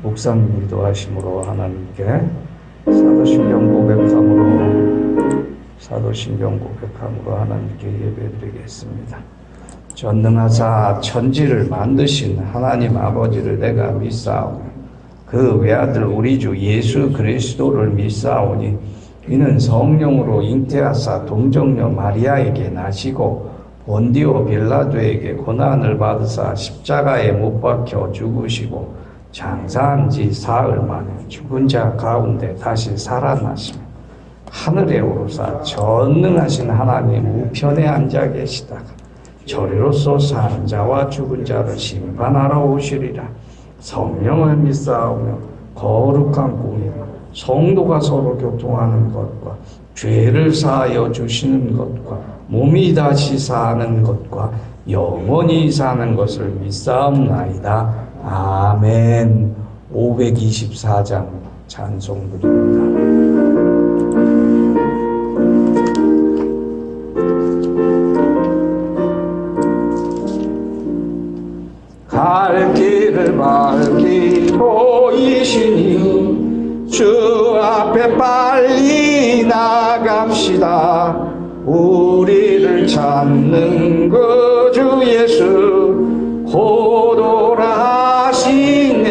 목사님 인도하심으로 하나님께 사도신경 고백함으로 하나님께 예배드리겠습니다. 전능하사 천지를 만드신 하나님 아버지를 내가 믿사오며 그 외아들 우리 주 예수 그리스도를 믿사오니 이는 성령으로 잉태하사 동정녀 마리아에게 나시고 본디오 빌라도에게 고난을 받으사 십자가에 못 박혀 죽으시고 장사한 지 사흘 만에 죽은 자 가운데 다시 살아나시며 하늘에 오르사 전능하신 하나님 우편에 앉아 계시다가 저리로서 사는 자와 죽은 자를 심판하러 오시리라. 성령을 믿사오며 거룩한 공의와 성도가 서로 교통하는 것과 죄를 사하여 주시는 것과 몸이 다시 사는 것과 영원히 사는 것을 믿사옵나이다. 아멘. 524장 찬송드립니다. 갈 길을 밝히 보이시니 주 앞에 빨리 나갑시다. 우리를 찾는 그 주 예수 곧 오라 하시네.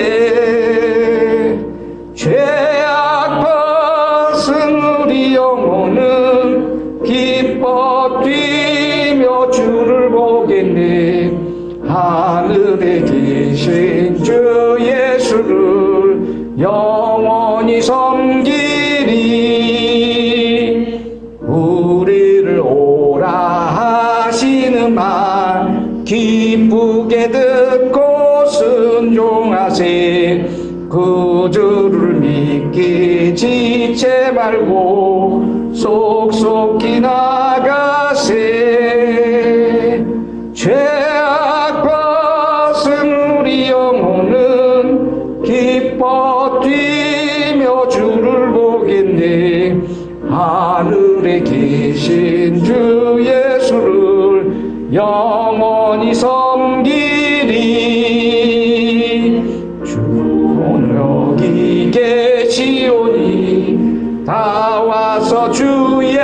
죄악 벗은 우리 영혼은 기뻐 뛰며 주를 보겠네. 하늘에 계신 주 예수를 영원히 섬기리. 우리를 오라 하시는 말 기쁘게 듣고 순종하세. 그 주를 믿기 지체 말고 속속히 나가세. 죄악 벗은 우리 영혼은 기뻐 뛰며 주를 보겠네. 하늘에 계신 주 예수를 영원히 섬기리. 주 여기 계시오니 다 와서 주의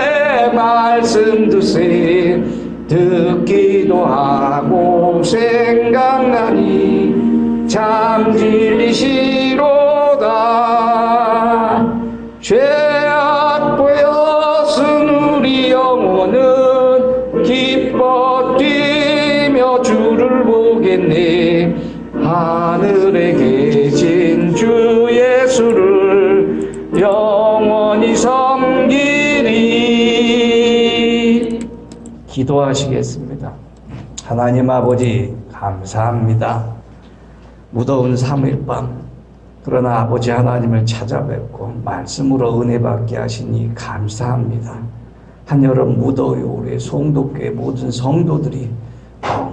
말씀 드세. 듣기도 하고 생각나니 참 진리시로다. 죄악 보였은 우리 영혼은 기뻐 뛰며 주를 보겠네. 하늘에 계신 주 예수를 영원히 섬기리. 기도하시겠습니다. 하나님 아버지 감사합니다. 무더운 3일 밤 그러나 아버지 하나님을 찾아뵙고 말씀으로 은혜 받게 하시니 감사합니다. 한여름 무더위 우리 송도교회 모든 성도들이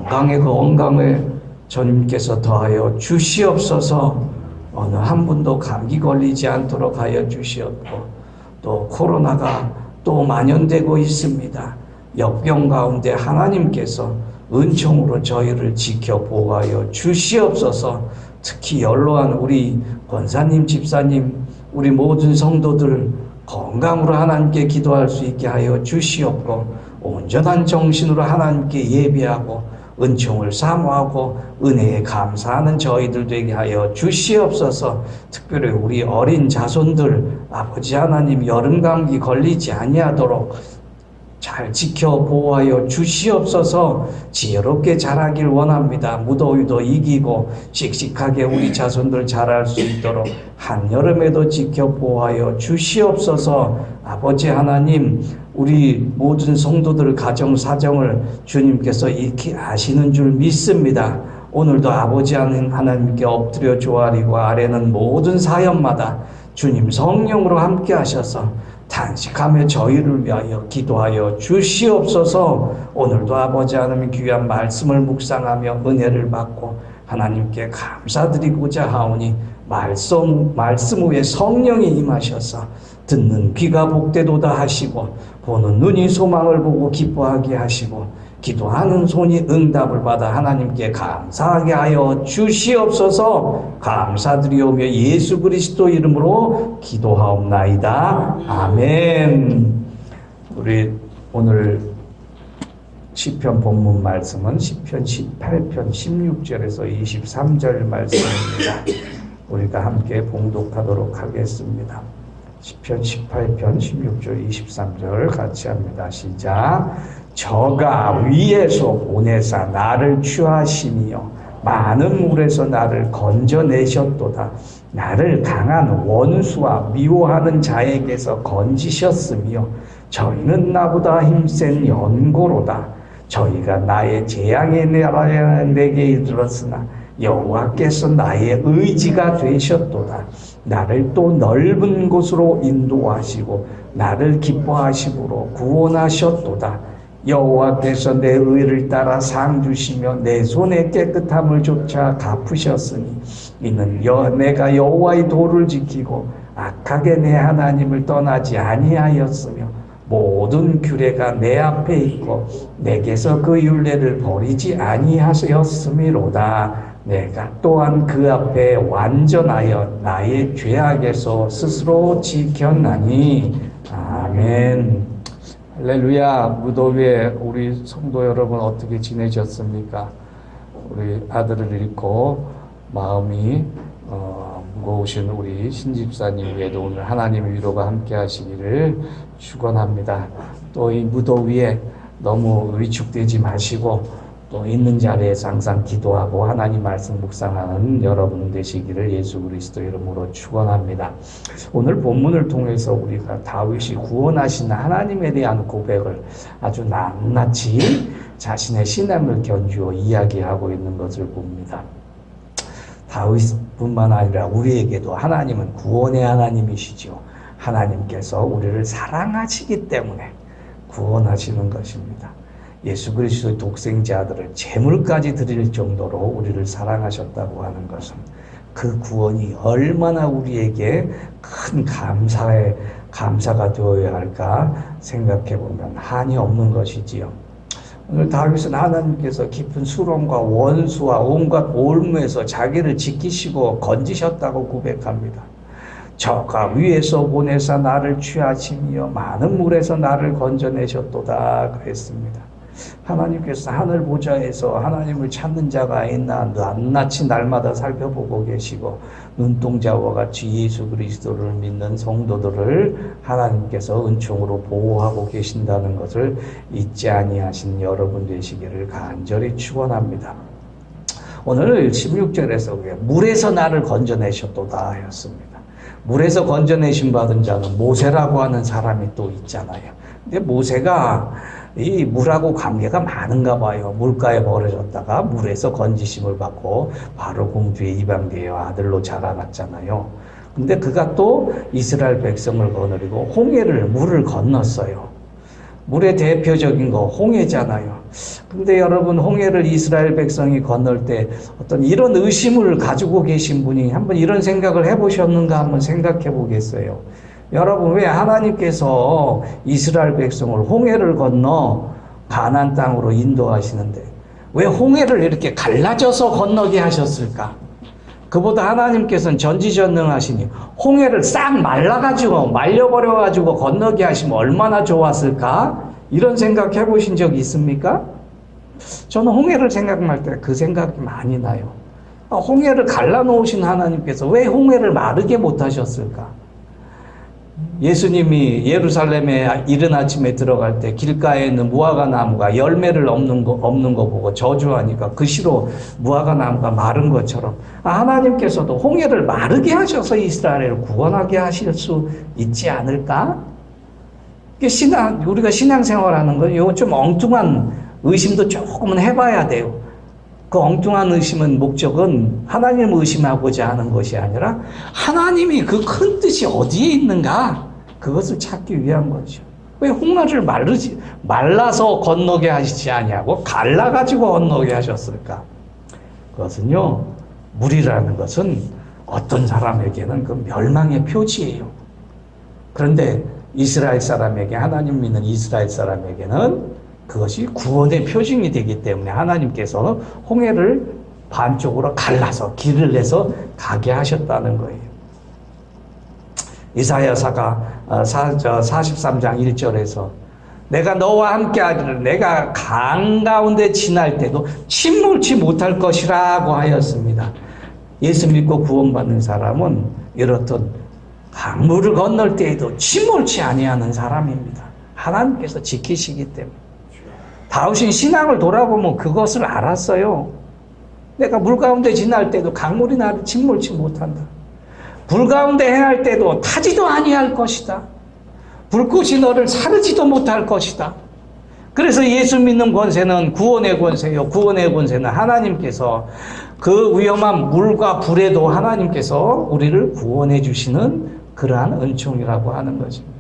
건강을 주님께서 더하여 주시옵소서. 어느 한 분도 감기 걸리지 않도록 하여 주시옵고 또 코로나가 또 만연되고 있습니다. 역병 가운데 하나님께서 은총으로 저희를 지켜 보호하여 주시옵소서. 특히 연로한 우리 권사님, 집사님, 우리 모든 성도들 건강으로 하나님께 기도할 수 있게 하여 주시옵고 온전한 정신으로 하나님께 예배하고 은총을 사모하고 은혜에 감사하는 저희들 되게 하여 주시옵소서. 특별히 우리 어린 자손들 아버지 하나님 여름 감기 걸리지 아니하도록 잘 지켜 보호하여 주시옵소서. 지혜롭게 자라길 원합니다. 무더위도 이기고 씩씩하게 우리 자손들 자랄 수 있도록 한여름에도 지켜 보호하여 주시옵소서. 아버지 하나님 우리 모든 성도들 가정 사정을 주님께서 익히 아시는 줄 믿습니다. 오늘도 아버지 하나님께 엎드려 조아리고 아뢰는 모든 사연마다 주님 성령으로 함께 하셔서 탄식하며 저희를 위하여 기도하여 주시옵소서. 오늘도 아버지 하나님 귀한 말씀을 묵상하며 은혜를 받고 하나님께 감사드리고자 하오니 말씀 위에 성령이 임하셔서 듣는 귀가 복되도다 하시고 보는 눈이 소망을 보고 기뻐하게 하시고 기도하는 손이 응답을 받아 하나님께 감사하게 하여 주시옵소서. 감사드리오며 예수 그리스도 이름으로 기도하옵나이다. 아멘. 우리 오늘 시편 본문 말씀은 시편 18편 16절에서 23절 말씀입니다. 우리가 함께 봉독하도록 하겠습니다. 시편 18편 16절 23절 같이 합니다. 시작. 저가 위에서 보내사 나를 취하시며 많은 물에서 나를 건져내셨도다. 나를 강한 원수와 미워하는 자에게서 건지셨으며 저희는 나보다 힘센 연고로다. 저희가 나의 재앙의 나라에 내게 이르렀으나 여호와께서 나의 의지가 되셨도다. 나를 또 넓은 곳으로 인도하시고 나를 기뻐하심으로 구원하셨도다. 여호와께서 내 의를 따라 상 주시며 내 손의 깨끗함을 조차 갚으셨으니 이는 내가 여호와의 도를 지키고 악하게 내 하나님을 떠나지 아니하였으며 모든 규례가 내 앞에 있고 내게서 그 율례를 버리지 아니하였음이로다. 내가 또한 그 앞에 완전하여 나의 죄악에서 스스로 지켰나니. 아멘. 할렐루야. 무더위에 우리 성도 여러분 어떻게 지내셨습니까? 우리 아들을 잃고 마음이 무거우신 우리 신집사님 외에도 오늘 하나님의 위로가 함께 하시기를 축원합니다. 또 이 무더위에 너무 위축되지 마시고 또 있는 자리에서 항상 기도하고 하나님 말씀 묵상하는 여러분 되시기를 예수 그리스도 이름으로 축원합니다. 오늘 본문을 통해서 우리가 다윗이 구원하신 하나님에 대한 고백을 아주 낱낱이 자신의 신앙을 견주어 이야기하고 있는 것을 봅니다. 다윗뿐만 아니라 우리에게도 하나님은 구원의 하나님이시죠. 하나님께서 우리를 사랑하시기 때문에 구원하시는 것입니다. 예수 그리스도의 독생자 아들을 제물까지 드릴 정도로 우리를 사랑하셨다고 하는 것은 그 구원이 얼마나 우리에게 큰 감사가 되어야 할까 생각해 보면 한이 없는 것이지요. 오늘 다윗은 하나님께서 깊은 수렁과 원수와 온갖 올무에서 자기를 지키시고 건지셨다고 고백합니다. 저가 위에서 보내사 나를 취하시며 많은 물에서 나를 건져내셨도다 그랬습니다. 하나님께서 하늘 보좌에서 하나님을 찾는 자가 있나 낱낱이 날마다 살펴보고 계시고 눈동자와 같이 예수 그리스도를 믿는 성도들을 하나님께서 은총으로 보호하고 계신다는 것을 잊지 아니하신 여러분 되시기를 간절히 축원합니다. 오늘 16절에서 물에서 나를 건져내셨도다 하였습니다. 물에서 건져내신 받은 자는 모세라고 하는 사람이 또 있잖아요. 근데 모세가 이 물하고 관계가 많은가 봐요. 물가에 버려졌다가 물에서 건지심을 받고 바로 공주의 입양되어 아들로 자라났잖아요. 근데 그가 또 이스라엘 백성을 거느리고 물을 건넜어요. 물의 대표적인 거 홍해잖아요. 근데 여러분 홍해를 이스라엘 백성이 건널 때 어떤 이런 의심을 가지고 계신 분이 한번 이런 생각을 해보셨는가 한번 생각해 보겠어요. 여러분 왜 하나님께서 이스라엘 백성을 홍해를 건너 가나안 땅으로 인도하시는데 왜 홍해를 이렇게 갈라져서 건너게 하셨을까? 그보다 하나님께서는 전지전능하시니 홍해를 싹 말려버려가지고 건너게 하시면 얼마나 좋았을까? 이런 생각 해보신 적 있습니까? 저는 홍해를 생각할 때 그 생각이 많이 나요. 홍해를 갈라놓으신 하나님께서 왜 홍해를 마르게 못하셨을까? 예수님이 예루살렘에 이른 아침에 들어갈 때 길가에 있는 무화과 나무가 열매를 없는 거 보고 저주하니까 그 시로 무화과 나무가 마른 것처럼 하나님께서도 홍해를 마르게 하셔서 이스라엘을 구원하게 하실 수 있지 않을까? 우리가 신앙생활하는 건 이거 좀 엉뚱한 의심도 조금은 해봐야 돼요. 그 엉뚱한 의심은 목적은 하나님을 의심하고자 하는 것이 아니라 하나님이 그 큰 뜻이 어디에 있는가 그것을 찾기 위한 거죠. 왜 홍해를 말라서 건너게 하시지 아니하고 갈라가지고 건너게 하셨을까? 그것은요, 물이라는 것은 어떤 사람에게는 그 멸망의 표지예요. 그런데 이스라엘 사람에게 하나님 믿는 이스라엘 사람에게는 그것이 구원의 표징이 되기 때문에 하나님께서 홍해를 반쪽으로 갈라서 길을 내서 가게 하셨다는 거예요. 이사야서가 43장 1절에서 내가 너와 함께 하기를 내가 강 가운데 지날 때도 침몰치 못할 것이라고 하였습니다. 예수 믿고 구원받는 사람은 이렇듯 강물을 건널 때에도 침몰치 아니하는 사람입니다. 하나님께서 지키시기 때문에. 다윗은 신앙을 돌아보면 그것을 알았어요. 내가 물 가운데 지날 때도 강물이 나를 침몰치 못한다. 불 가운데 행할 때도 타지도 아니할 것이다. 불꽃이 너를 사르지도 못할 것이다. 그래서 예수 믿는 권세는 구원의 권세요. 구원의 권세는 하나님께서 그 위험한 물과 불에도 하나님께서 우리를 구원해 주시는 그러한 은총이라고 하는 것입니다.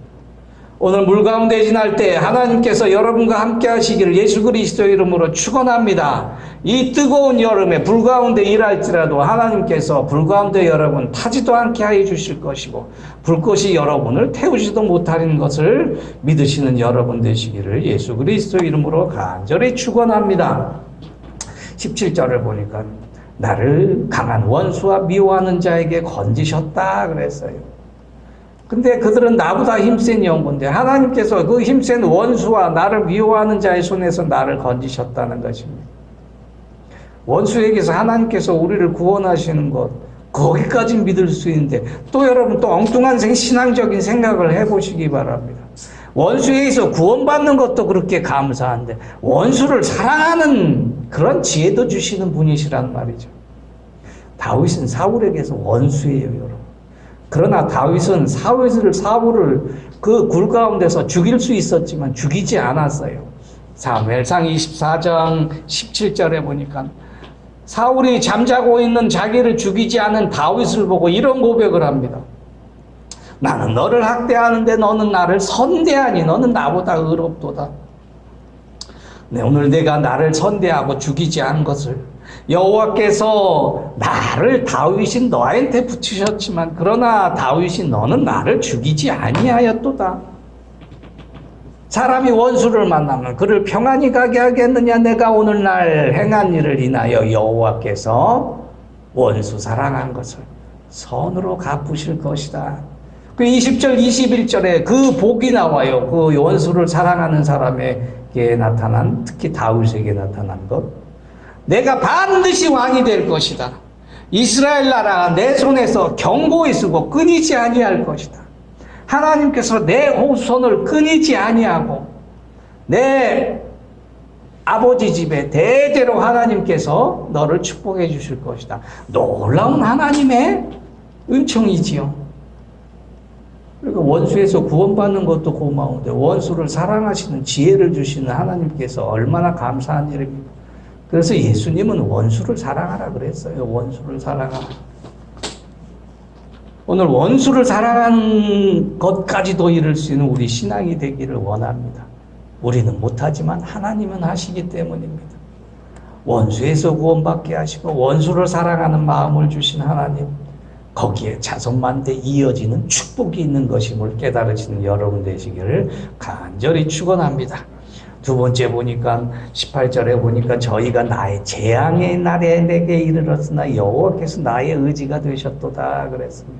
오늘 물 가운데 지날 때 하나님께서 여러분과 함께 하시기를 예수 그리스도 이름으로 축원합니다. 이 뜨거운 여름에 불 가운데 일할지라도 하나님께서 불 가운데 여러분 타지도 않게 하여 주실 것이고 불꽃이 여러분을 태우지도 못하는 것을 믿으시는 여러분 되시기를 예수 그리스도 이름으로 간절히 축원합니다. 17절을 보니까 나를 강한 원수와 미워하는 자에게 건지셨다 그랬어요. 근데 그들은 나보다 힘센 영혼인데 하나님께서 그 힘센 원수와 나를 미워하는 자의 손에서 나를 건지셨다는 것입니다. 원수에게서 하나님께서 우리를 구원하시는 것 거기까지 믿을 수 있는데 또 여러분 또 엉뚱한 신앙적인 생각을 해보시기 바랍니다. 원수에게서 구원받는 것도 그렇게 감사한데 원수를 사랑하는 그런 지혜도 주시는 분이시란 말이죠. 다윗은 사울에게서 원수예요, 여러분. 그러나 다윗은 사울을 그 굴 가운데서 죽일 수 있었지만 죽이지 않았어요. 사무엘상 24장 17절에 보니까 사울이 잠자고 있는 자기를 죽이지 않은 다윗을 보고 이런 고백을 합니다. 나는 너를 학대하는데 너는 나를 선대하니 너는 나보다 의롭도다. 네, 오늘 내가 나를 선대하고 죽이지 않은 것을 여호와께서 나를 다윗인 너한테 붙이셨지만 그러나 다윗이 너는 나를 죽이지 아니하였도다. 사람이 원수를 만나면 그를 평안히 가게 하겠느냐. 내가 오늘날 행한 일을 인하여 여호와께서 원수 사랑한 것을 선으로 갚으실 것이다. 그 20절 21절에 그 복이 나와요. 그 원수를 사랑하는 사람에게 나타난, 특히 다윗에게 나타난 것. 내가 반드시 왕이 될 것이다. 이스라엘 나라가 내 손에서 견고히 쓰고 끊이지 아니할 것이다. 하나님께서 내 후손을 끊이지 아니하고 내 아버지 집에 대대로 하나님께서 너를 축복해 주실 것이다. 놀라운 하나님의 은총이지요. 그러니까 원수에서 구원받는 것도 고마운데 원수를 사랑하시는 지혜를 주시는 하나님께서 얼마나 감사한 일입니까? 그래서 예수님은 원수를 사랑하라 그랬어요. 원수를 사랑하라. 오늘 원수를 사랑하는 것까지도 이룰 수 있는 우리 신앙이 되기를 원합니다. 우리는 못하지만 하나님은 하시기 때문입니다. 원수에서 구원받게 하시고 원수를 사랑하는 마음을 주신 하나님, 거기에 자손만대 이어지는 축복이 있는 것임을 깨달으시는 여러분 되시기를 간절히 축원합니다. 두 번째 보니까 18절에 보니까 저희가 나의 재앙의 날에 내게 이르렀으나 여호와께서 나의 의지가 되셨도다 그랬습니다.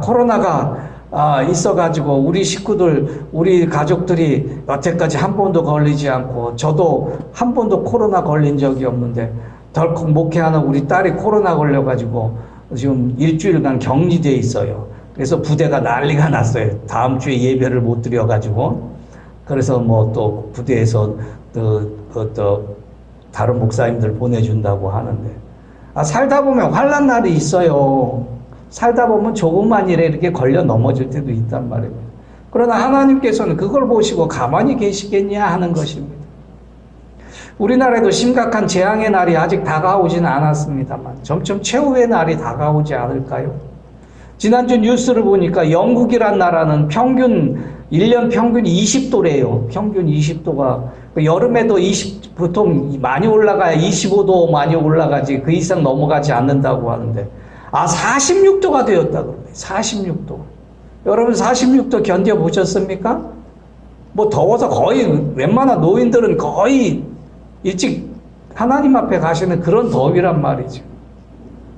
코로나가 있어가지고 우리 식구들, 우리 가족들이 여태까지 한 번도 걸리지 않고 저도 한 번도 코로나 걸린 적이 없는데 덜컥 목회하는 우리 딸이 코로나 걸려가지고 지금 일주일간 격리돼 있어요. 그래서 부대가 난리가 났어요. 다음 주에 예배를 못 드려가지고. 그래서 뭐 또 부대에서 또 다른 목사님들 보내준다고 하는데 살다 보면 환난 날이 있어요. 살다 보면 조금만 일에 이렇게 걸려 넘어질 때도 있단 말입니다. 그러나 하나님께서는 그걸 보시고 가만히 계시겠냐 하는 것입니다. 우리나라에도 심각한 재앙의 날이 아직 다가오지는 않았습니다만 점점 최후의 날이 다가오지 않을까요? 지난주 뉴스를 보니까 영국이란 나라는 1년 평균 20도래요. 평균 20도가. 여름에도 보통 많이 올라가야 25도 많이 올라가지 그 이상 넘어가지 않는다고 하는데 46도가 되었다 그러네. 46도. 여러분 46도 견뎌보셨습니까? 뭐 더워서 거의 웬만한 노인들은 거의 일찍 하나님 앞에 가시는 그런 더위란 말이죠.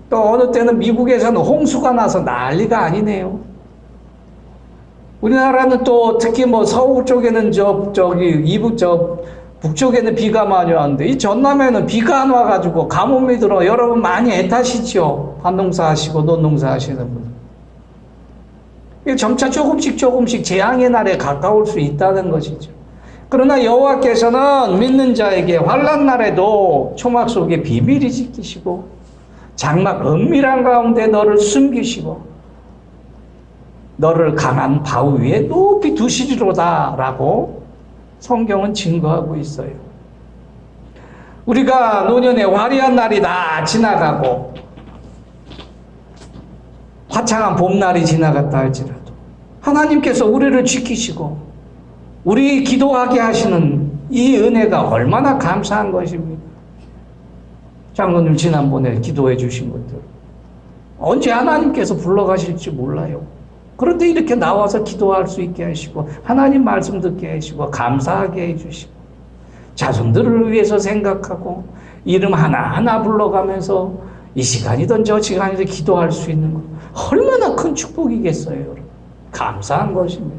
또 어느 때는 미국에서는 홍수가 나서 난리가 아니네요. 우리나라는 또 특히 뭐 서울 쪽에는 북쪽에는 비가 많이 왔는데 이 전남에는 비가 안 와가지고 가뭄이 들어 여러분 많이 애타시죠. 밭농사 하시고 논농사 하시는 분. 이게 점차 조금씩 재앙의 날에 가까울 수 있다는 것이죠. 그러나 여호와께서는 믿는 자에게 환난 날에도 초막 속에 비밀이 지키시고 장막 은밀한 가운데 너를 숨기시고 너를 강한 바위 위에 높이 두시리로다 라고 성경은 증거하고 있어요. 우리가 노년의 화려한 날이 다 지나가고 화창한 봄날이 지나갔다 할지라도 하나님께서 우리를 지키시고 우리 기도하게 하시는 이 은혜가 얼마나 감사한 것입니다. 장로님 지난번에 기도해 주신 것들 언제 하나님께서 불러가실지 몰라요. 그런데 이렇게 나와서 기도할 수 있게 하시고 하나님 말씀 듣게 하시고 감사하게 해주시고 자손들을 위해서 생각하고 이름 하나하나 불러가면서 이 시간이든 저 시간이든 기도할 수 있는 것 얼마나 큰 축복이겠어요. 여러분. 감사한 것입니다.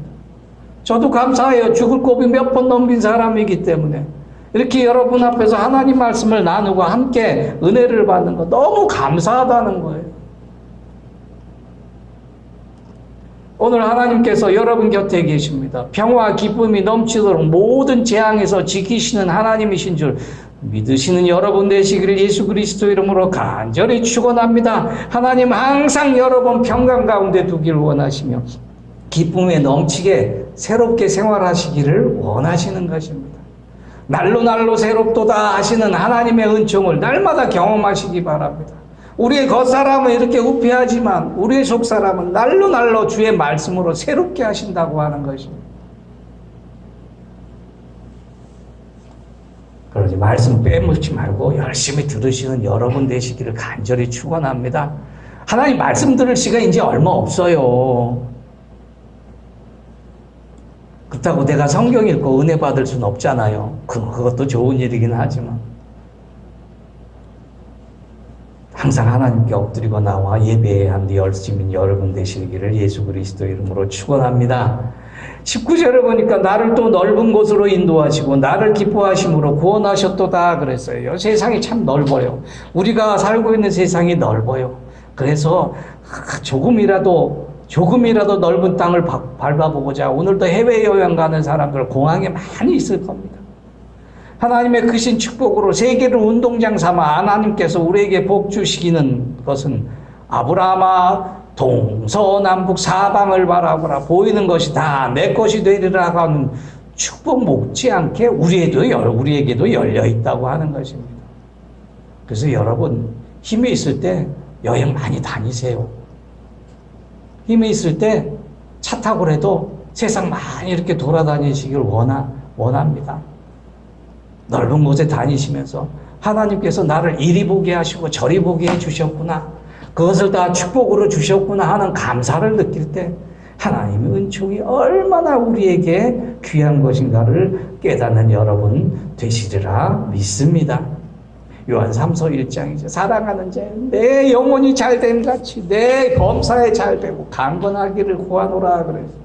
저도 감사해요. 죽을 고비 몇 번 넘긴 사람이기 때문에 이렇게 여러분 앞에서 하나님 말씀을 나누고 함께 은혜를 받는 거 너무 감사하다는 거예요. 오늘 하나님께서 여러분 곁에 계십니다. 평화와 기쁨이 넘치도록 모든 재앙에서 지키시는 하나님이신 줄 믿으시는 여러분 되시기를 예수 그리스도 이름으로 간절히 축원합니다. 하나님 항상 여러분 평강 가운데 두기를 원하시며 기쁨에 넘치게 새롭게 생활하시기를 원하시는 것입니다. 날로 새롭도다 하시는 하나님의 은총을 날마다 경험하시기 바랍니다. 우리의 겉사람은 이렇게 우피하지만 우리의 속사람은 날로 주의 말씀으로 새롭게 하신다고 하는 것입니다. 그러지 말씀 빼먹지 말고 열심히 들으시는 여러분 되시기를 간절히 축원합니다. 하나님 말씀 들을 시간 이제 얼마 없어요. 그렇다고 내가 성경 읽고 은혜 받을 수는 없잖아요. 그것도 좋은 일이긴 하지만 항상 하나님께 엎드리고 나와 예배해야 하는 열심인 여러분 되시기를 예수 그리스도 이름으로 축원합니다. 19절을 보니까 나를 또 넓은 곳으로 인도하시고 나를 기뻐하심으로 구원하셨도다 그랬어요. 세상이 참 넓어요. 우리가 살고 있는 세상이 넓어요. 그래서 조금이라도 넓은 땅을 밟아보고자 오늘도 해외여행 가는 사람들 공항에 많이 있을 겁니다. 하나님의 크신 축복으로 세계를 운동장 삼아 하나님께서 우리에게 복 주시기는 것은 아브라함아 동서남북 사방을 바라보라 보이는 것이 다 내 것이 되리라 하는 축복 못지않게 우리에게도 열려 있다고 하는 것입니다. 그래서 여러분 힘이 있을 때 여행 많이 다니세요. 힘이 있을 때 차 타고라도 세상 많이 이렇게 돌아다니시길 원합니다. 넓은 곳에 다니시면서 하나님께서 나를 이리 보게 하시고 저리 보게 해주셨구나. 그것을 다 축복으로 주셨구나 하는 감사를 느낄 때 하나님의 은총이 얼마나 우리에게 귀한 것인가를 깨닫는 여러분 되시리라 믿습니다. 요한 3서 1장이죠. 사랑하는 자, 내 영혼이 잘됨 같이 내 범사에 잘되고 강건하기를 구하노라 그래서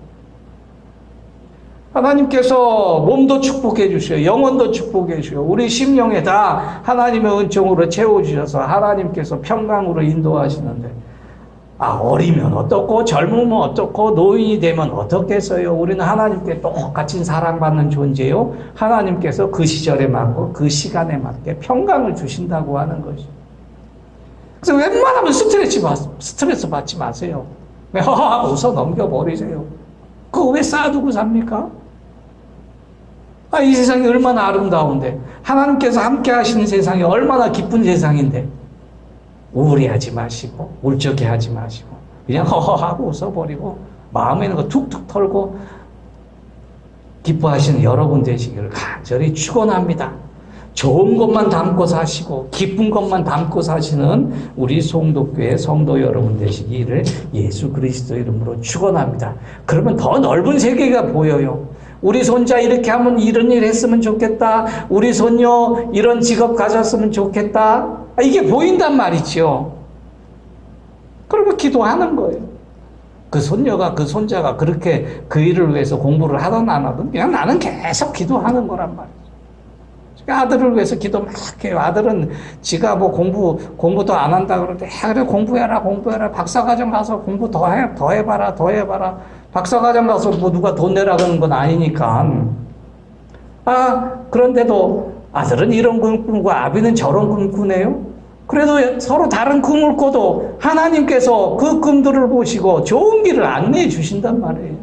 하나님께서 몸도 축복해 주시고 영혼도 축복해 주시고 우리 심령에 다 하나님의 은총으로 채워주셔서 하나님께서 평강으로 인도하시는데 어리면 어떻고 젊으면 어떻고 노인이 되면 어떻겠어요. 우리는 하나님께 똑같이 사랑받는 존재요. 하나님께서 그 시절에 맞고 그 시간에 맞게 평강을 주신다고 하는 것이죠. 그래서 웬만하면 스트레스 받지 마세요. 웃어 넘겨버리세요. 그거 왜 쌓아두고 삽니까? 이 세상이 얼마나 아름다운데 하나님께서 함께 하시는 세상이 얼마나 기쁜 세상인데 우울해하지 마시고 울적해하지 마시고 그냥 허허하고 웃어버리고 마음에 있는 거 툭툭 털고 기뻐하시는 여러분 되시기를 간절히 축원합니다. 좋은 것만 담고 사시고 기쁜 것만 담고 사시는 우리 송도교회 성도 여러분 되시기를 예수 그리스도 이름으로 축원합니다. 그러면 더 넓은 세계가 보여요. 우리 손자 이렇게 하면 이런 일 했으면 좋겠다. 우리 손녀 이런 직업 가졌으면 좋겠다. 이게 보인단 말이죠. 그러면 기도하는 거예요. 그 손녀가, 그 손자가 그렇게 그 일을 위해서 공부를 하든 안 하든 그냥 나는 계속 기도하는 거란 말이죠. 아들을 위해서 기도 막 해요. 아들은 지가 뭐 공부도 안 한다 그러는데, 그래, 공부해라. 박사과정 가서 공부 더 해봐라. 박사과정 가서 뭐 누가 돈 내라 그러는 건 아니니까. 그런데도 아들은 이런 꿈 꾸고 아비는 저런 꿈 꾸네요. 그래도 서로 다른 꿈을 꿔도 하나님께서 그 꿈들을 보시고 좋은 길을 안내해 주신단 말이에요.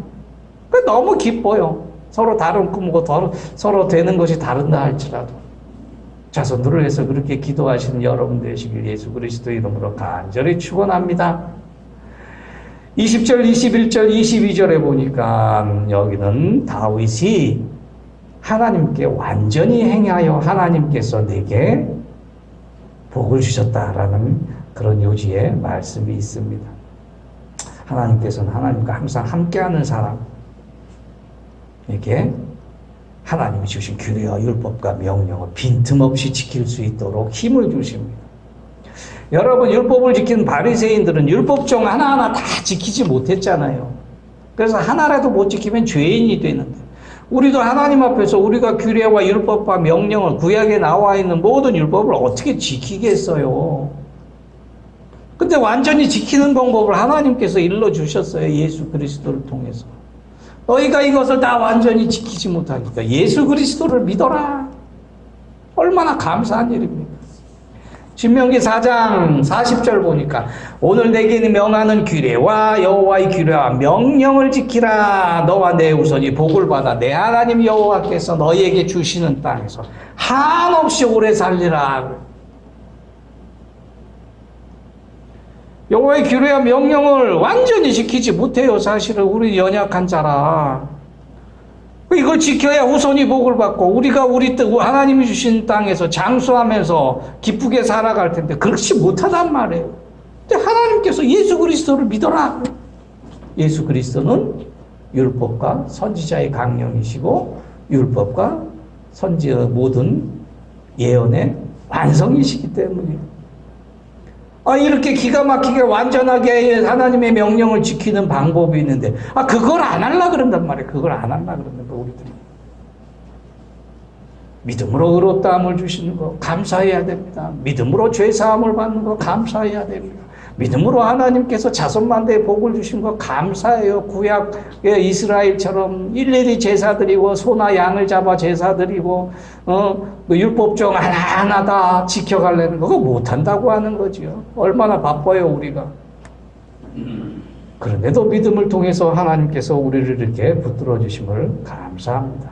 너무 기뻐요. 서로 다른 꿈이고 서로 되는 것이 다른다 할지라도 자손들을 위해서 그렇게 기도하시는 여러분 되시길 예수 그리스도 이름으로 간절히 축원합니다. 20절, 21절, 22절에 보니까 여기는 다윗이 하나님께 완전히 행하여 하나님께서 내게 복을 주셨다라는 그런 요지의 말씀이 있습니다. 하나님께서는 하나님과 항상 함께하는 사람에게 하나님이 주신 규례와 율법과 명령을 빈틈없이 지킬 수 있도록 힘을 주십니다. 여러분, 율법을 지키는 바리새인들은 율법종 하나하나 다 지키지 못했잖아요. 그래서 하나라도 못 지키면 죄인이 되는데, 우리도 하나님 앞에서 우리가 규례와 율법과 명령을, 구약에 나와 있는 모든 율법을 어떻게 지키겠어요? 근데 완전히 지키는 방법을 하나님께서 일러주셨어요. 예수 그리스도를 통해서. 너희가 이것을 다 완전히 지키지 못하니까 예수 그리스도를 믿어라. 얼마나 감사한 일입니까? 신명기 4장 40절 보니까 오늘 내게 명하는 규례와 여호와의 규례와 명령을 지키라. 너와 내 후손이 복을 받아 내 하나님 여호와께서 너희에게 주시는 땅에서 한없이 오래 살리라. 여호와의 규례와 명령을 완전히 지키지 못해요. 사실은 우리 연약한 자라. 이걸 지켜야 후손이 복을 받고 우리가 하나님이 주신 땅에서 장수하면서 기쁘게 살아갈 텐데 그렇지 못하단 말이에요. 근데 하나님께서 예수 그리스도를 믿어라. 예수 그리스도는 율법과 선지자의 강령이시고 율법과 선지의 모든 예언의 완성이시기 때문이에요. 이렇게 기가 막히게 완전하게 하나님의 명령을 지키는 방법이 있는데, 그걸 안 하려고 그런단 말이에요. 그걸 안 하려고 그런단 말이에요, 우리들이. 믿음으로 의롭다함을 주시는 거 감사해야 됩니다. 믿음으로 죄사함을 받는 거 감사해야 됩니다. 믿음으로 하나님께서 자손만대에 복을 주신 거 감사해요. 구약의 이스라엘처럼 일일이 제사 드리고 소나 양을 잡아 제사 드리고 율법종 하나하나 다 지켜가려는 거 그거 못한다고 하는 거죠. 얼마나 바빠요 우리가. 그런데도 믿음을 통해서 하나님께서 우리를 이렇게 붙들어 주심을 감사합니다.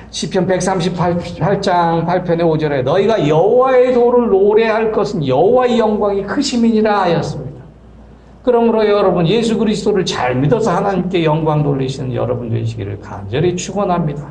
시편 138장 8편의 5절에 너희가 여호와의 도를 노래할 것은 여호와의 영광이 크심이니라 하였습니다. 그러므로 여러분 예수 그리스도를 잘 믿어서 하나님께 영광 돌리시는 여러분 되시기를 간절히 축원합니다.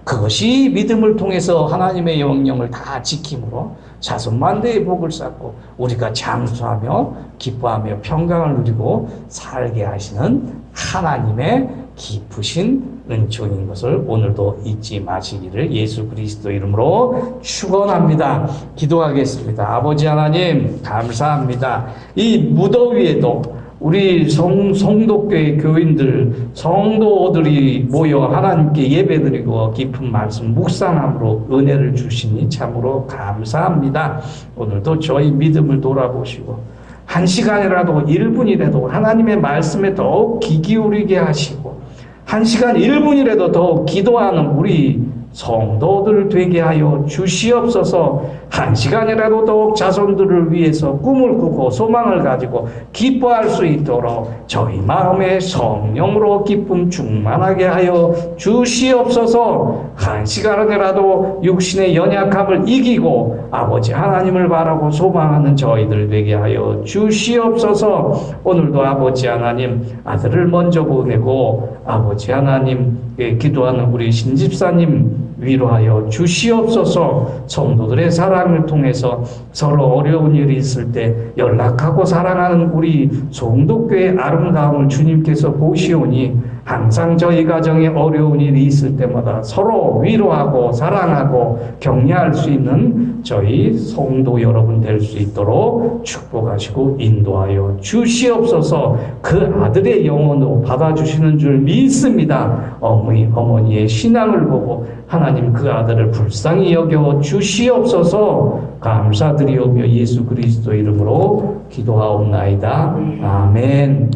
그것이 믿음을 통해서 하나님의 명령을 다 지킴으로 자손만대의 복을 쌓고 우리가 장수하며 기뻐하며 평강을 누리고 살게 하시는 하나님의 깊으신 은총인 것을 오늘도 잊지 마시기를 예수 그리스도 이름으로 축원합니다. 기도하겠습니다. 아버지 하나님 감사합니다. 이 무더위에도 우리 성도교회 교인들, 성도들이 모여 하나님께 예배드리고 깊은 말씀 묵상함으로 은혜를 주시니 참으로 감사합니다. 오늘도 저희 믿음을 돌아보시고 한 시간이라도 1분이라도 하나님의 말씀에 더욱 귀 기울이게 하시고 한 시간 1분이라도 더욱 기도하는 우리 성도들 되게 하여 주시옵소서. 한 시간이라도 더욱 자손들을 위해서 꿈을 꾸고 소망을 가지고 기뻐할 수 있도록 저희 마음에 성령으로 기쁨 충만하게 하여 주시옵소서. 한 시간이라도 육신의 연약함을 이기고 아버지 하나님을 바라고 소망하는 저희들 되게 하여 주시옵소서. 오늘도 아버지 하나님 아들을 먼저 보내고 아버지 하나님께 기도하는 우리 신집사님 위로하여 주시옵소서. 성도들의 사랑을 통해서 서로 어려운 일이 있을 때 연락하고 사랑하는 우리 성도교의 아름다움을 주님께서 보시오니 항상 저희 가정에 어려운 일이 있을 때마다 서로 위로하고 사랑하고 격려할 수 있는 저희 성도 여러분 될 수 있도록 축복하시고 인도하여 주시옵소서. 그 아들의 영혼으로 받아주시는 줄 믿습니다. 어머니의 신앙을 보고 하나님 그 아들을 불쌍히 여겨 주시옵소서. 감사드리오며 예수 그리스도 이름으로 기도하옵나이다. 아멘.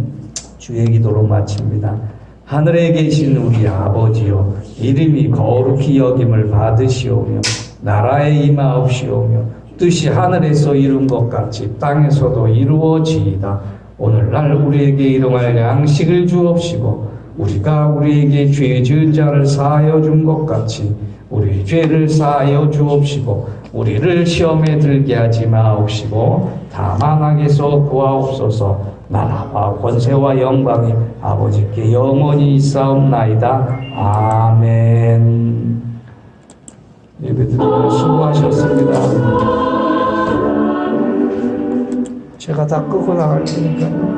주의 기도로 마칩니다. 하늘에 계신 우리 아버지여, 이름이 거룩히 여김을 받으시오며 나라에 임하옵시오며 뜻이 하늘에서 이룬 것 같이 땅에서도 이루어지이다. 오늘날 우리에게 일용할 양식을 주옵시고 우리가 우리에게 죄 지은 자를 사하여 준 것 같이 우리 죄를 사하여 주옵시고 우리를 시험에 들게 하지 마옵시고 다만 악에서 구하옵소서. 나라와 권세와 영광이 아버지께 영원히 있사옵나이다. 아멘. 예배드리며 수고하셨습니다. 제가 다 끄고 나갈 테니까요.